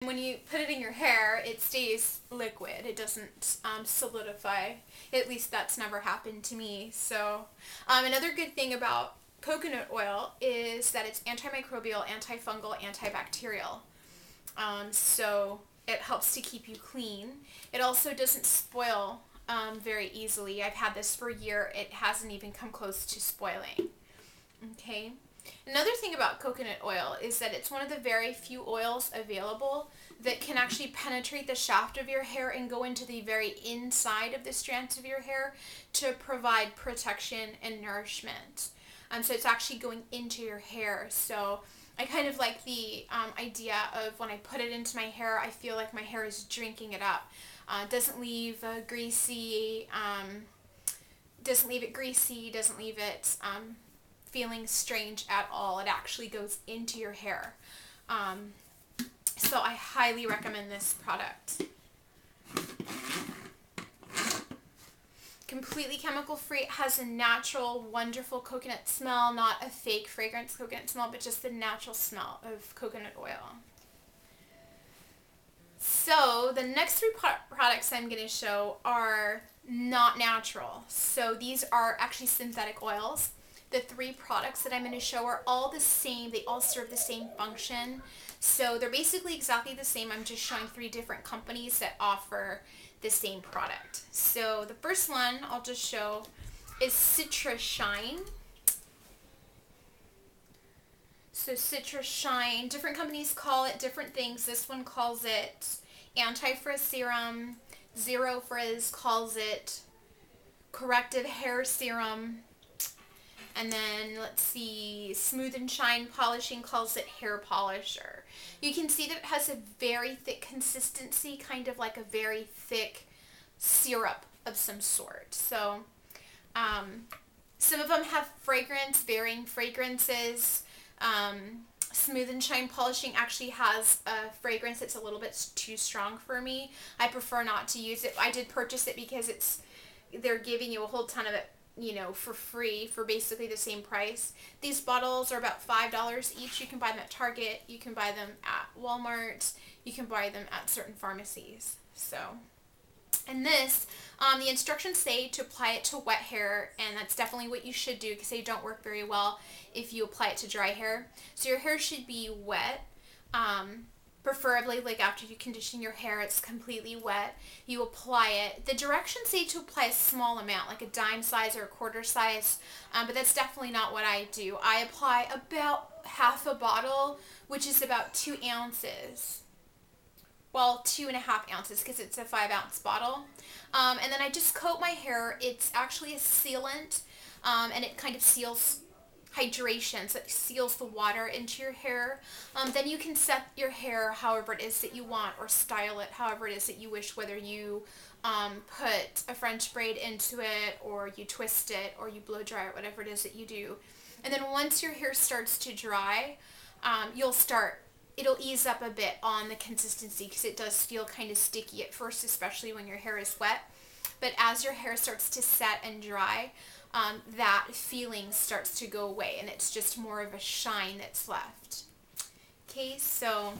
When you put it in your hair, it stays liquid. It doesn't solidify. At least that's never happened to me. So another good thing about coconut oil is that it's antimicrobial, antifungal, antibacterial. So it helps to keep you clean. It also doesn't spoil very easily. I've had this for a year. It hasn't even come close to spoiling. Okay. Another thing about coconut oil is that it's one of the very few oils available that can actually penetrate the shaft of your hair and go into the very inside of the strands of your hair to provide protection and nourishment. So it's actually going into your hair. So I kind of like the idea of when I put it into my hair, I feel like my hair is drinking it up. Doesn't leave greasy, doesn't leave it feeling strange at all. It actually goes into your hair. So I highly recommend this product. Completely chemical free. It has a natural, wonderful coconut smell, not a fake fragrance coconut smell, but just the natural smell of coconut oil. So the next three products I'm going to show are not natural. So these are actually synthetic oils. The three products that I'm going to show are all the same. They all serve the same function. So they're basically exactly the same. I'm just showing three different companies that offer the same product. So the first one I'll just show is CitraShine. So CitraShine, different companies call it different things. This one calls it Anti-Frizz Serum. Zero Frizz calls it Corrective Hair Serum. And then, let's see, Smooth and Shine Polishing calls it Hair Polisher. You can see that it has a very thick consistency, kind of like a very thick syrup of some sort. So, some of them have fragrance, varying fragrances. Smooth and Shine Polishing actually has a fragrance that's a little bit too strong for me. I prefer not to use it. I did purchase it because they're giving you a whole ton of it, for free for basically the same price. These bottles are about $5 each. You can buy them at Target. You can buy them at Walmart. You can buy them at certain pharmacies. So, and this, the instructions say to apply it to wet hair, and that's definitely what you should do because they don't work very well if you apply it to dry hair. So your hair should be wet. Preferably like after you condition your hair, it's completely wet. You apply it. The directions say to apply a small amount, like a dime size or a quarter size, but that's definitely not what I do. I apply about half a bottle, which is about 2 ounces. Well, 2.5 ounces because it's a 5-ounce bottle. And then I just coat my hair. It's actually a sealant, and it kind of seals hydration, so it seals the water into your hair. Then you can set your hair however it is that you want, or style it however it is that you wish, whether you put a French braid into it, or you twist it, or you blow dry it, whatever it is that you do. And then once your hair starts to dry, it'll ease up a bit on the consistency because it does feel kind of sticky at first, especially when your hair is wet. But as your hair starts to set and dry, that feeling starts to go away, and it's just more of a shine that's left. Okay, so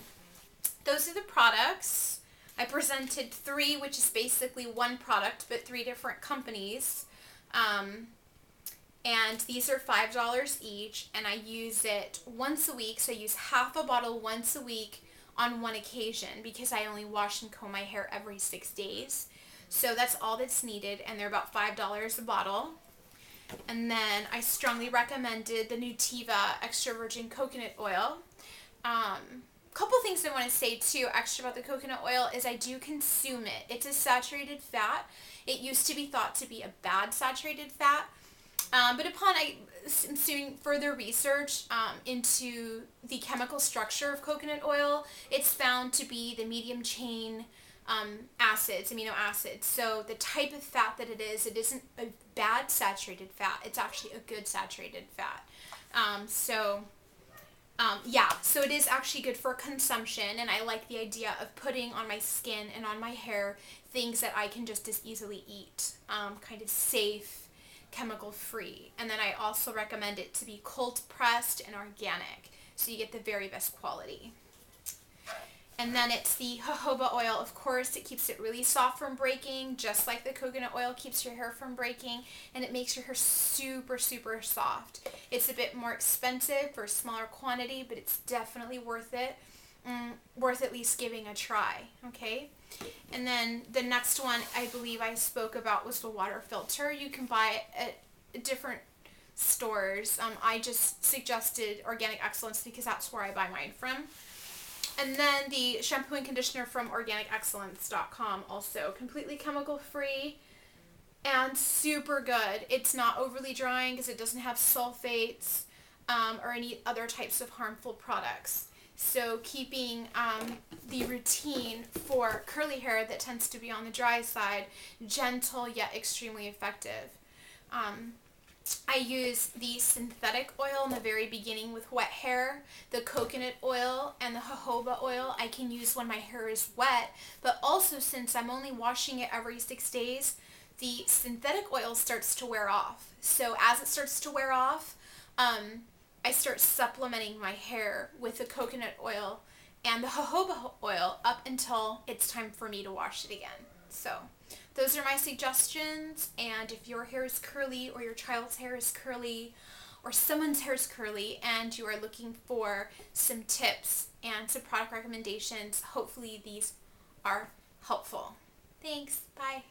those are the products. I presented three, which is basically one product, but three different companies. And these are $5 each, and I use it once a week, so I use half a bottle once a week on one occasion because I only wash and comb my hair every 6 days. So that's all that's needed, and they're about $5 a bottle. And then I strongly recommended the Nutiva Extra Virgin Coconut Oil. Couple things I want to say too extra about the coconut oil is I do consume it. It's a saturated fat. It used to be thought to be a bad saturated fat. But upon doing further research into the chemical structure of coconut oil, it's found to be the medium chain amino acids. So the type of fat that it isn't a bad saturated fat. It's actually a good saturated fat. So it is actually good for consumption, and I like the idea of putting on my skin and on my hair things that I can just as easily eat, kind of safe, chemical free. And then I also recommend it to be cold pressed and organic, so you get the very best quality. And then it's the jojoba oil. Of course, it keeps it really soft from breaking, just like the coconut oil keeps your hair from breaking, and it makes your hair super, super soft. It's a bit more expensive for a smaller quantity, but it's definitely worth it. Worth at least giving a try, okay? And then the next one I believe I spoke about was the water filter. You can buy it at different stores. I just suggested Organic Excellence because that's where I buy mine from. And then the shampoo and conditioner from organicexcellence.com, also completely chemical free and super good. It's not overly drying because it doesn't have sulfates or any other types of harmful products. So keeping the routine for curly hair that tends to be on the dry side gentle yet extremely effective. I use the synthetic oil in the very beginning with wet hair, the coconut oil and the jojoba oil I can use when my hair is wet, but also since I'm only washing it every 6 days, the synthetic oil starts to wear off. So as it starts to wear off, I start supplementing my hair with the coconut oil and the jojoba oil up until it's time for me to wash it again. So those are my suggestions, and if your hair is curly or your child's hair is curly or someone's hair is curly and you are looking for some tips and some product recommendations, hopefully these are helpful. Thanks. Bye.